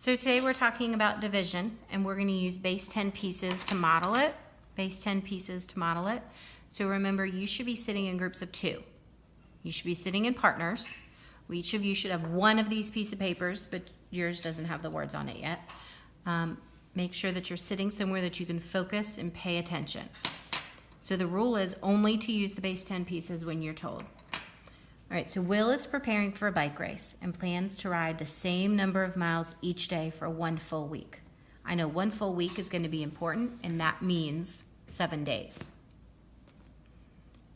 So today we're talking about division, and we're going to use base 10 pieces to model it. Base 10 pieces to model it. So remember, you should be sitting in groups of 2. You should be sitting in partners. Each of you should have one of these pieces of papers, but yours doesn't have the words on it yet. Make sure that you're sitting somewhere that you can focus and pay attention. So the rule is only to use the base 10 pieces when you're told. All right, so Will is preparing for a bike race and plans to ride the same number of miles each day for 1 full week. I know 1 full week is going to be important, and that means 7 days.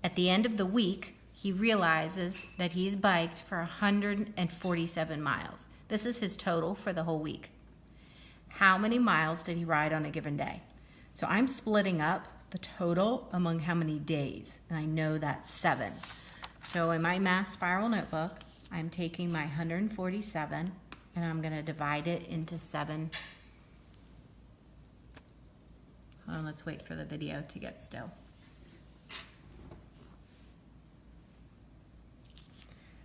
At the end of the week, he realizes that he's biked for 147 miles. This is his total for the whole week. How many miles did he ride on a given day? So I'm splitting up the total among how many days, and I know that's 7. So in my math spiral notebook, I'm taking my 147 and I'm going to divide it into 7. Hold on, let's wait for the video to get still.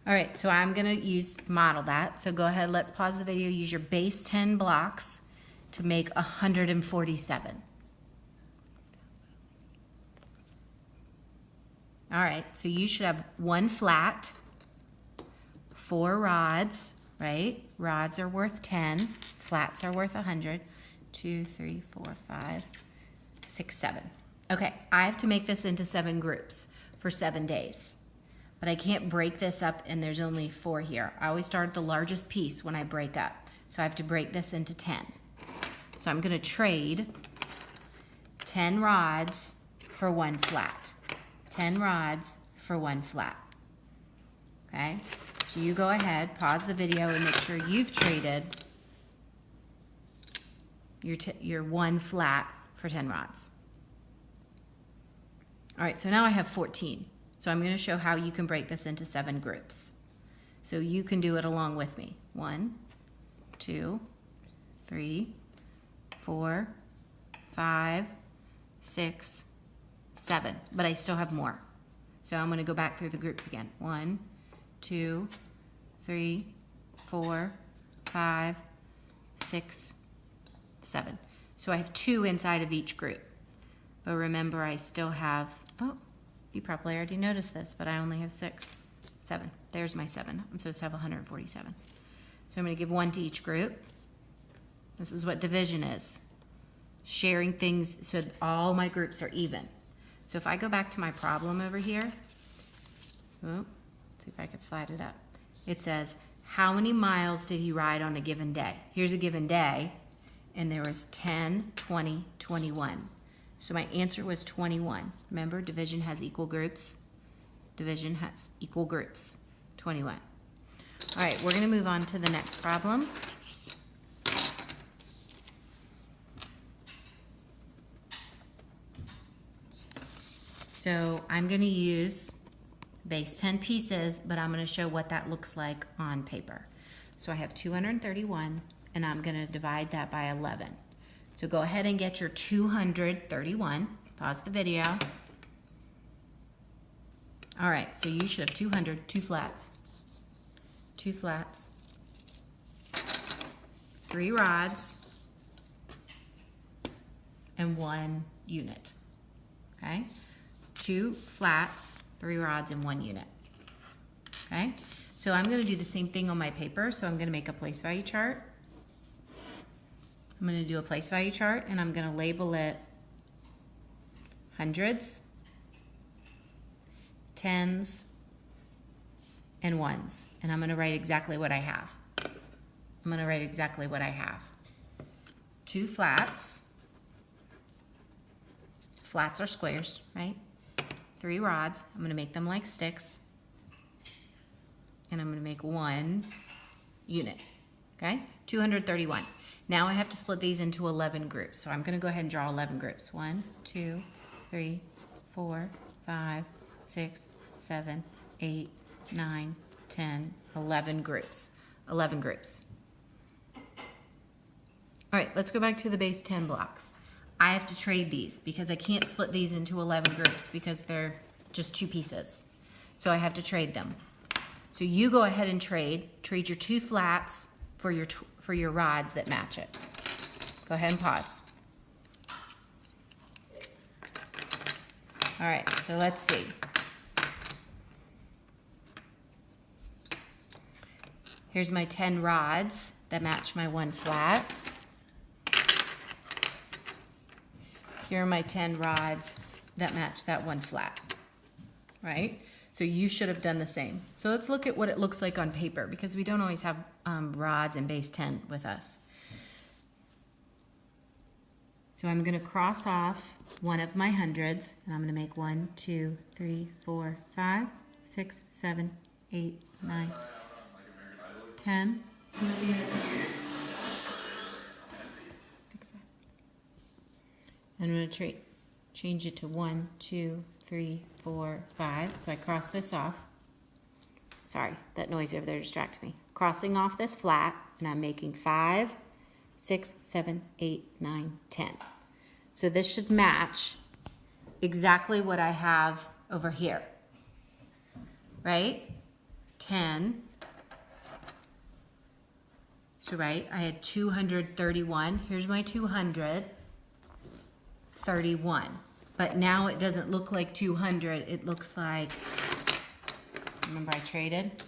All right, so I'm going to model that. So go ahead, let's pause the video. Use your base 10 blocks to make 147. All right, so you should have 1 flat, 4 rods, right? Rods are worth 10, flats are worth 100. 2, 3, 4, 5, 6, 7. Okay, I have to make this into 7 groups for 7 days. But I can't break this up, and there's only 4 here. I always start at the largest piece when I break up. So I have to break this into 10. So I'm gonna trade 10 rods for 1 flat. 10 rods for 1 flat. Okay, so you go ahead, pause the video, and make sure you've traded your 1 flat for 10 rods. All right, so now I have 14. So I'm going to show how you can break this into 7 groups. So you can do it along with me. 1, 2, 3, 4, 5, 6, 7, but I still have more. So I'm going to go back through the groups again. 1, 2, 3, 4, 5, 6, 7. So I have 2 inside of each group. But remember, I still have, oh, you probably already noticed this, but I only have 6, 7. There's my 7. I'm supposed to have 147. So I'm going to give 1 to each group. This is what division is. Sharing things so that all my groups are even. So if I go back to my problem over here, let's see if I can slide it up. It says, how many miles did he ride on a given day? Here's a given day, and there was 10, 20, 21. So my answer was 21. Remember, division has equal groups. Division has equal groups, 21. All right, we're gonna move on to the next problem. So I'm going to use base 10 pieces, but I'm going to show what that looks like on paper. So I have 231, and I'm going to divide that by 11. So go ahead and get your 231. Pause the video. All right, so you should have 200, 2 flats. 2 flats. 3 rods. And 1 unit. Okay? 2 flats, 3 rods, and 1 unit. Okay? So I'm going to do the same thing on my paper. So I'm going to make a place value chart. I'm going to do a place value chart, and I'm going to label it hundreds, tens, and ones. And I'm going to write exactly what I have. I'm going to write exactly what I have. 2 flats. Flats are squares, right? 3 rods. I'm going to make them like sticks. And I'm going to make 1 unit. Okay? 231. Now I have to split these into 11 groups. So I'm going to go ahead and draw 11 groups. 1, 2, 3, 4, 5, 6, 7, 8, 9, 10, 11 groups. 11 groups. All right, let's go back to the base 10 blocks. I have to trade these because I can't split these into 11 groups because they're just 2 pieces. So I have to trade them. So you go ahead and trade your 2 flats for your rods that match it. Go ahead and pause. All right, so let's see. Here's my 10 rods that match my one flat. Here are my 10 rods that match that one flat, right? So you should have done the same. So let's look at what it looks like on paper, because we don't always have rods and base 10 with us. So I'm gonna cross off one of my hundreds, and I'm gonna make 1, 2, 3, 4, 5, 6, 7, 8, 9, 10. Fix that. And I'm gonna change it to 1, 2, 3, 4, 5. So I cross this off. Sorry, that noise over there distracted me. Crossing off this flat, and I'm making 5, 6, 7, 8, 9, 10. So this should match exactly what I have over here, right? 10. So right, I had 231. Here's my 231. But now it doesn't look like 200. It looks like, remember I traded?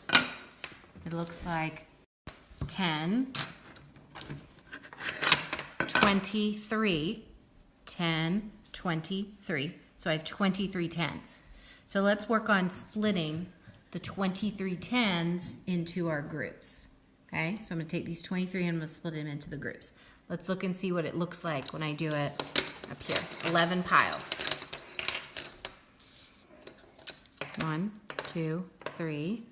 It looks like 10, 23, 10, 23. So I have 23 tens. So let's work on splitting the 23 tens into our groups. Okay, so I'm going to take these 23 and I'm going to split them into the groups. Let's look and see what it looks like when I do it up here. 11 piles. 1, 2, 3,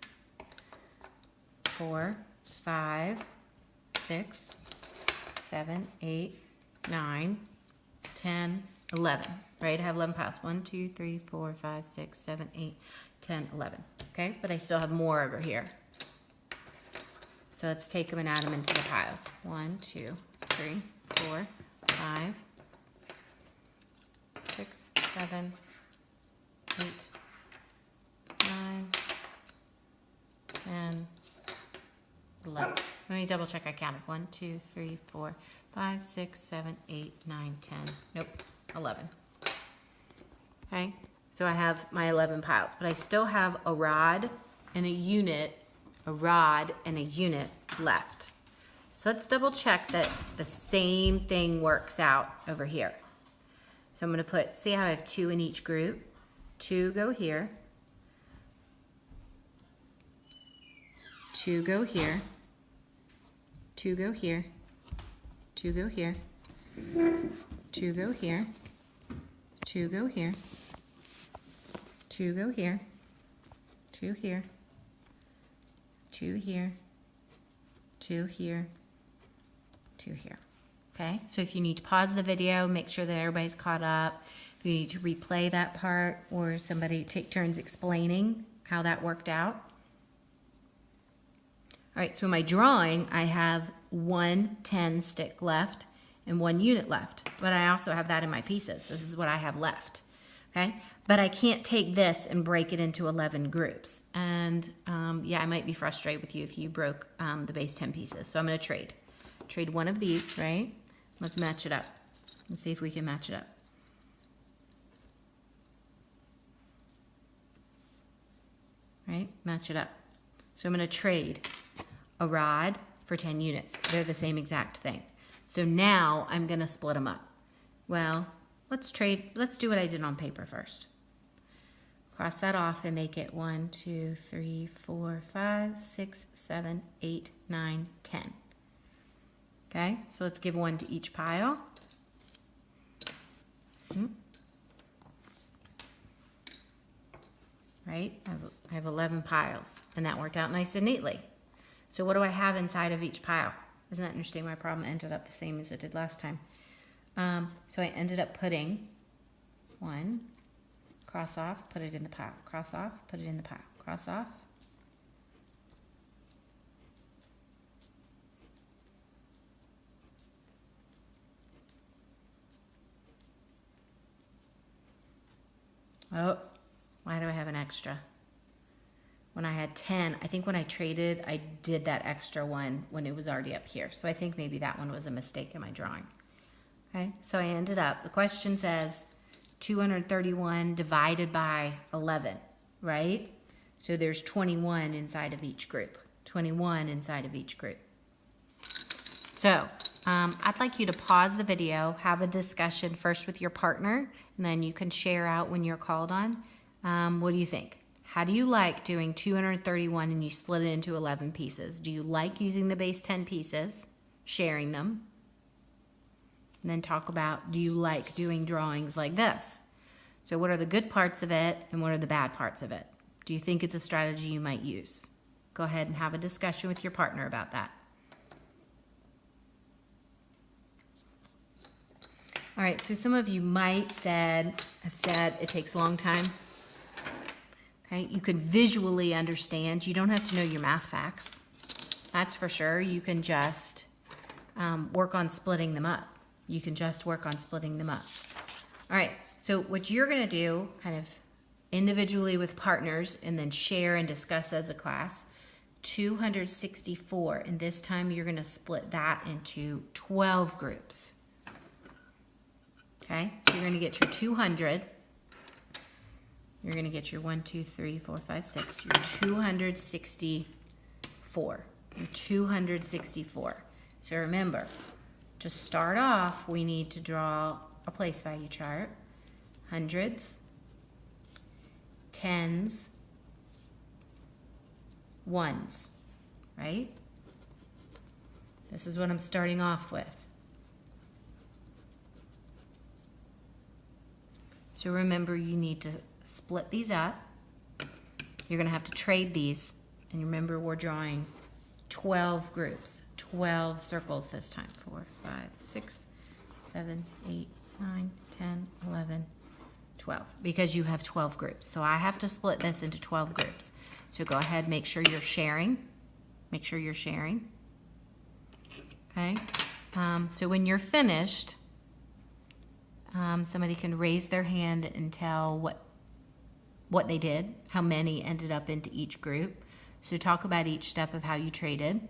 4, 5, 6, 7, 8, 9, 10, 11. Right? I have 11 piles. 1, 2, 3, 4, 5, 6, 7, 8, 10, 11. Okay, but I still have more over here. So let's take them and add them into the piles. 1, 2, 3, 4, 5, 6, 7, 8, 9, 10, 11. Let me double check I counted. 1, 2, 3, 4, 5, 6, 7, 8, 9, 10. Nope, 11. Okay, so I have my 11 piles, but I still have a rod and a unit left. So let's double check that the same thing works out over here. So I'm going to put, see how I have 2 in each group? 2 go here. 2 go here. 2 go here. 2 go here. 2 go here. 2 go here. 2 go here. 2 here. 2 here, 2 here, 2 here. Okay, so if you need to pause the video, make sure that everybody's caught up. If you need to replay that part, or somebody take turns explaining how that worked out. All right, so in my drawing, I have 1 10 stick left and 1 unit left, but I also have that in my pieces. This is what I have left. Okay, but I can't take this and break it into 11 groups. And yeah, I might be frustrated with you if you broke the base 10 pieces. So I'm going to trade one of these, right? Let's match it up. Let's see if we can match it up. Right, match it up. So I'm going to trade a rod for 10 units. They're the same exact thing. So now I'm going to split them up. Well, let's do what I did on paper first. Cross that off and make it 1, 2, 3, 4, 5, 6, 7, 8, 9, 10. Okay, so let's give 1 to each pile. Right, I have 11 piles, and that worked out nice and neatly. So what do I have inside of each pile? Isn't that interesting? My problem ended up the same as it did last time. So I ended up putting 1, cross off, put it in the pile, cross off, put it in the pile, cross off. Oh, why do I have an extra? when I had 10. I think when I traded, I did that extra one when it was already up here. So I think maybe that one was a mistake in my drawing. Okay, so I ended up, the question says 231 divided by 11, right? So there's 21 inside of each group. 21 inside of each group. So I'd like you to pause the video, have a discussion first with your partner, and then you can share out when you're called on. What do you think? How do you like doing 231 and you split it into 11 pieces? Do you like using the base 10 pieces, sharing them? And then talk about, do you like doing drawings like this? So what are the good parts of it and what are the bad parts of it? Do you think it's a strategy you might use? Go ahead and have a discussion with your partner about that. All right, so some of you might have said it takes a long time. Okay, you can visually understand. You don't have to know your math facts. That's for sure. You can just work on splitting them up. You can just work on splitting them up. All right, so what you're gonna do kind of individually with partners and then share and discuss as a class, 264, and this time you're gonna split that into 12 groups. Okay, so you're gonna get your 200. You're gonna get your 1, 2, 3, 4, 5, 6, your 264. Your 264. So remember, to start off, we need to draw a place value chart. Hundreds, tens, ones, right? This is what I'm starting off with. So remember, you need to split these up. You're gonna have to trade these. And remember, we're drawing 12 groups, 12 circles this time. 4, 5, 6, 7, 8, 9, 10, 11, 12. Because you have 12 groups. So I have to split this into 12 groups. So go ahead, make sure you're sharing. Make sure you're sharing. Okay? So when you're finished, somebody can raise their hand and tell what they did, how many ended up into each group. So talk about each step of how you traded.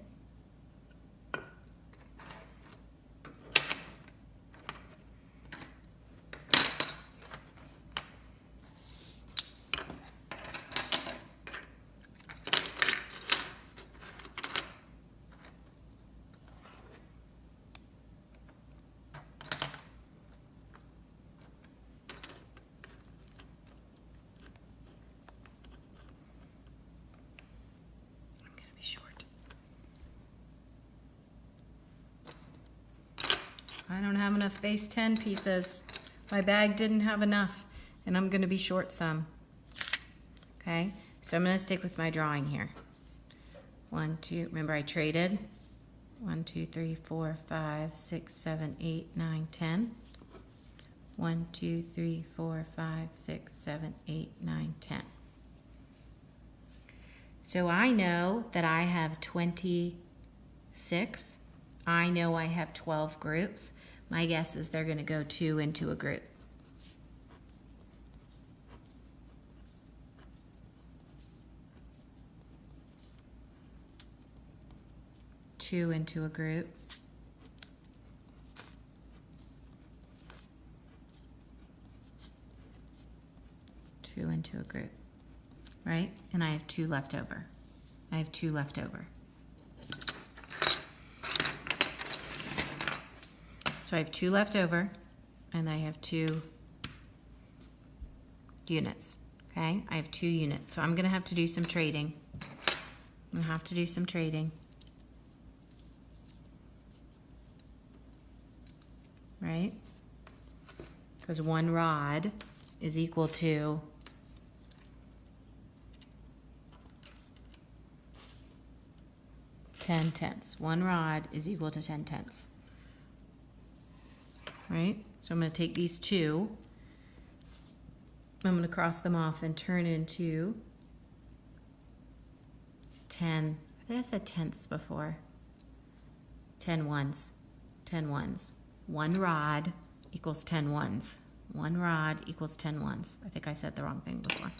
I don't have enough base 10 pieces. My bag didn't have enough, and I'm gonna be short some. Okay, so I'm gonna stick with my drawing here. 1, 2, remember I traded. 1, 2, 3, 4, 5, 6, 7, 8, 9, 10. 1, 2, 3, 4, 5, 6, 7, 8, 9, 10. So I know that I have 26. I know I have 12 groups. My guess is they're going to go 2 into a group. Two into a group. Two into a group. Right? And I have 2 left over. I have 2 left over. So I have 2 left over, and I have 2 units, okay? I have 2 units, so I'm gonna have to do some trading. I'm gonna have to do some trading. Right? Because 1 rod is equal to 10 tenths. 1 rod is equal to 10 tenths. Right? So I'm going to take these 2. I'm going to cross them off and turn into 10. I think I said tenths before. 10 ones. 10 ones. 1 rod equals 10 ones. 1 rod equals 10 ones. I think I said the wrong thing before.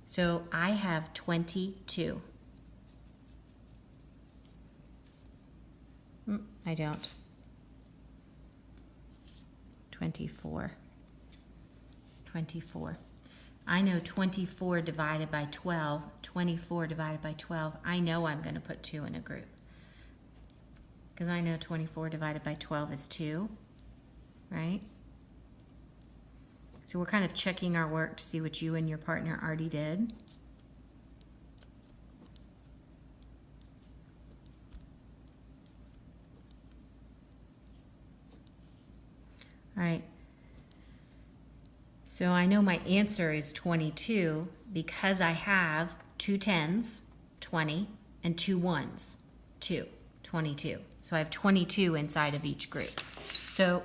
So I have 22. I don't. 24. 24. I know 24 divided by 12, 24 divided by 12. I know I'm going to put 2 in a group. Because I know 24 divided by 12 is 2, right? So we're kind of checking our work to see what you and your partner already did. All right. So I know my answer is 22 because I have 2 10s, 20, and 2 1s, 2, 22. So I have 22 inside of each group. So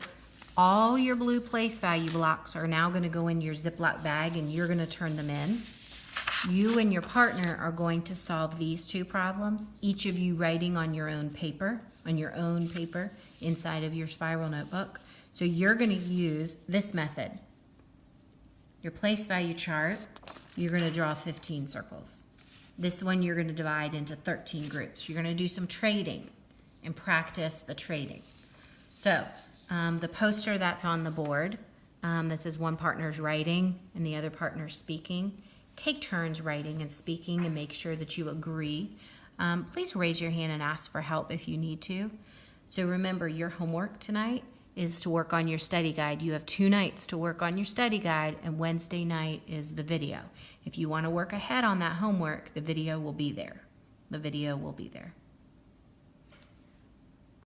all your blue place value blocks are now going to go in your Ziploc bag and you're going to turn them in. You and your partner are going to solve these 2 problems, each of you writing on your own paper inside of your spiral notebook. So you're going to use this method. Your place value chart, you're going to draw 15 circles. This one you're going to divide into 13 groups. You're going to do some trading and practice the trading. So the poster that's on the board that says one partner's writing and the other partner's speaking, take turns writing and speaking and make sure that you agree. Please raise your hand and ask for help if you need to. So remember, your homework tonight is to work on your study guide. You have 2 nights to work on your study guide, and Wednesday night is the video. If you want to work ahead on that homework, the video will be there. The video will be there.